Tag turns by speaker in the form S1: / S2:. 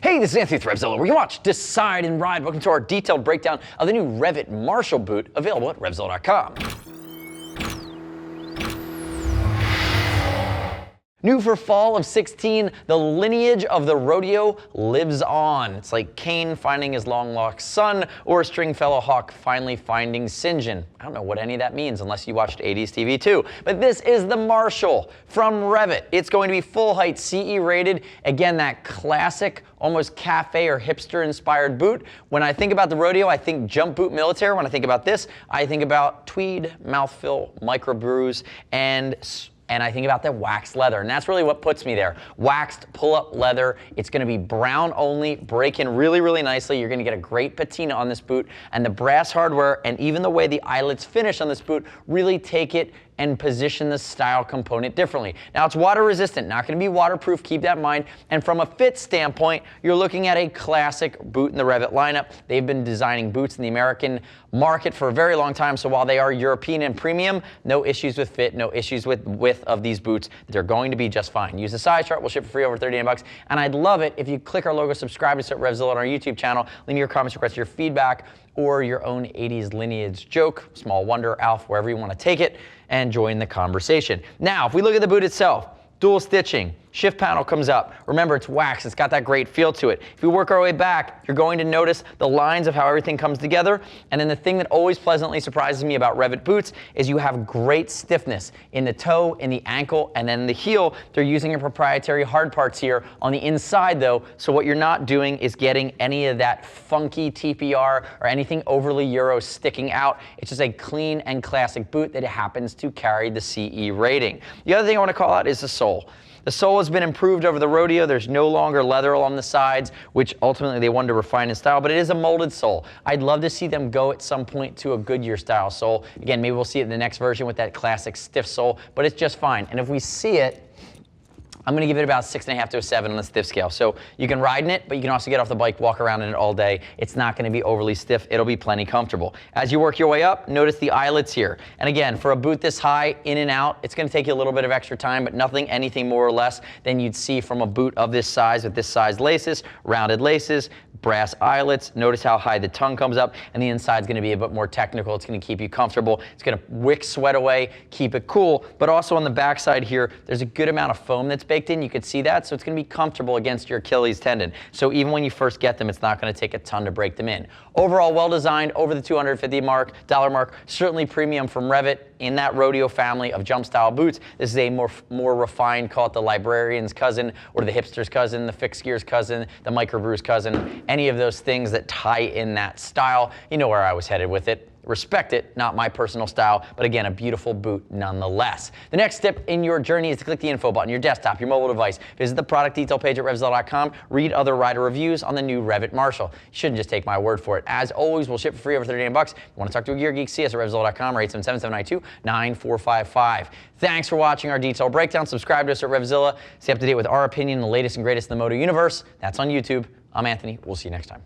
S1: Hey, this is Anthony with RevZilla, where you watch, decide, and ride. Welcome to our detailed breakdown of the new REV'IT Marshall Boot, available at RevZilla.com. New for fall of 16, the lineage of the rodeo lives on. It's like Cain finding his long-lost son, or Stringfellow Hawk finally finding St. John. I don't know what any of that means unless you watched 80s TV too. But this is the Marshall from REV'IT. It's going to be full height, CE rated. Again, that classic, almost cafe or hipster-inspired boot. When I think about the rodeo, I think jump boot military. When I think about this, I think about tweed, mouthfeel, microbrews, and I think about that waxed leather, and that's really what puts me there. Waxed pull-up leather. It's gonna be brown only, break in really, really nicely. You're gonna get a great patina on this boot, and the brass hardware and even the way the eyelets finish on this boot really take it and position the style component differently. Now, it's water resistant, not gonna be waterproof, keep that in mind. And from a fit standpoint, you're looking at a classic boot in the REV'IT lineup. They've been designing boots in the American market for a very long time, so while they are European and premium, no issues with fit, no issues with width of these boots. They're going to be just fine. Use the size chart, we'll ship for free over 39 bucks. And I'd love it if you click our logo, subscribe to us at RevZilla on our YouTube channel, leave me your comments, requests, your feedback, or your own 80s lineage joke, small wonder, Alf, wherever you want to take it, and join the conversation. Now, if we look at the boot itself, dual stitching, shift panel comes up. Remember, it's wax, it's got that great feel to it. If we work our way back, you're going to notice the lines of how everything comes together. And then the thing that always pleasantly surprises me about REV'IT boots is you have great stiffness in the toe, in the ankle, and then the heel. They're using your proprietary hard parts here on the inside though, so what you're not doing is getting any of that funky TPR or anything overly Euro sticking out. It's just a clean and classic boot that happens to carry the CE rating. The other thing I want to call out is the sole. The sole has been improved over the rodeo. There's no longer leather along the sides, which ultimately they wanted to refine in style, but it is a molded sole. I'd love to see them go at some point to a Goodyear style sole. Again, maybe we'll see it in the next version with that classic stiff sole, but it's just fine. And if we see it, I'm gonna give it about 6.5 to a 7 on the stiff scale. So you can ride in it, but you can also get off the bike, walk around in it all day. It's not gonna be overly stiff. It'll be plenty comfortable. As you work your way up, notice the eyelets here. And again, for a boot this high, in and out, it's gonna take you a little bit of extra time, but anything more or less than you'd see from a boot of this size with this size laces, rounded laces, brass eyelets. Notice how high the tongue comes up, and the inside's gonna be a bit more technical. It's gonna keep you comfortable. It's gonna wick sweat away, keep it cool, but also on the backside here, there's a good amount of foam that's baked in. You could see that, so it's gonna be comfortable against your Achilles tendon. So even when you first get them, it's not gonna take a ton to break them in. Overall, well designed, over the $250 mark, certainly premium from REV'IT in that rodeo family of jump style boots. This is a more refined, call it the librarian's cousin, or the hipster's cousin, the fixed gear's cousin, the microbrew's cousin, any of those things that tie in that style. You know where I was headed with it. Respect it, not my personal style, but again, a beautiful boot nonetheless. The next step in your journey is to click the info button, your desktop, your mobile device. Visit the product detail page at RevZilla.com. Read other rider reviews on the new REV'IT Marshall. You shouldn't just take my word for it. As always, we'll ship for free over 39 bucks. If you want to talk to a gear geek, see us at RevZilla.com or 877-792-9455. Thanks for watching our detailed breakdown. Subscribe to us at RevZilla. Stay up to date with our opinion, the latest and greatest in the moto universe. That's on YouTube. I'm Anthony. We'll see you next time.